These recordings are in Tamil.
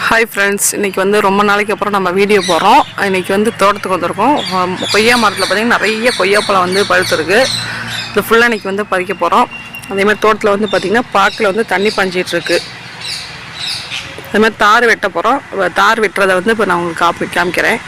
ஹாய் ஃப்ரெண்ட்ஸ், இன்றைக்கி வந்து ரொம்ப நாளைக்கு அப்புறம் நம்ம வீடியோ போடுறோம். இன்றைக்கி வந்து தோட்டத்துக்கு வந்திருக்கோம். கொய்யா மரத்தில் பார்த்திங்கன்னா நிறைய கொய்யாப்பழம் வந்து பழுத்துருக்கு. இது ஃபுல்லாக இன்றைக்கி வந்து பறிக்க போகிறோம். அதேமாதிரி தோட்டத்தில் வந்து பார்த்திங்கன்னா பாக்கில் வந்து தண்ணி பாஞ்சிகிட்ருக்கு. அதேமாதிரி தார் வெட்ட போகிறோம். தார் வெட்டுறதை வந்து இப்போ நான் உங்களுக்கு காமிக்கிறேன்.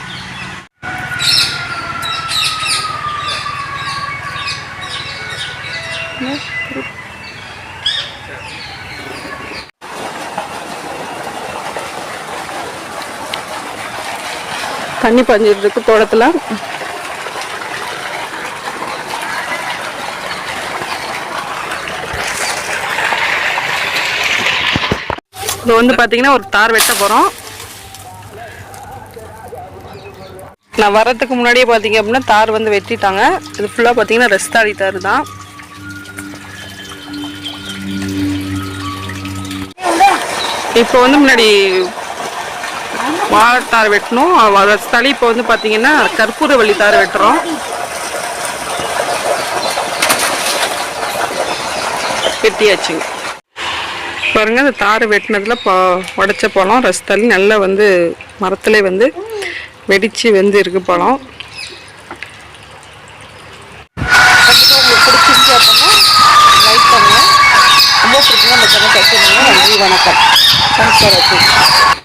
தண்ணி பாஞ்சிட்டு இருக்கு தோட்டத்தில். இது வந்து பார்த்தீங்கன்னா ஒரு தார் வெட்ட போகிறோம். நான் வரத்துக்கு முன்னாடியே பார்த்தீங்க அப்படின்னா தார் வந்து வெட்டிட்டாங்க. இது ஃபுல்லாக பார்த்தீங்கன்னா ரஸ்தாளி தார் தான். இப்போ வந்து முன்னாடி வாழைத்தார் வெட்டணும். ரஸ்தாளி இப்போ வந்து பார்த்தீங்கன்னா கற்பூரவள்ளி தார் வெட்டுறோம். வெட்டியாச்சுங்க. பாருங்க, இந்த தார் வெட்டினதுல உடைச்ச பழம் ரஸ்தாளி நல்லா வந்து மரத்துல வந்து வெடிச்சு வந்து இருக்கு பழம். உங்களுக்கு பிடிச்சிருச்சு அப்படின்னா லைக் பண்ணுங்க. ரொம்ப பிடிச்சிருந்தா நம்ம சேனல் சப்ஸ்கிரைப் பண்ணுங்க. நன்றி, வணக்கம். தேங்க்ஸ் ஃபார் வாட்சிங்.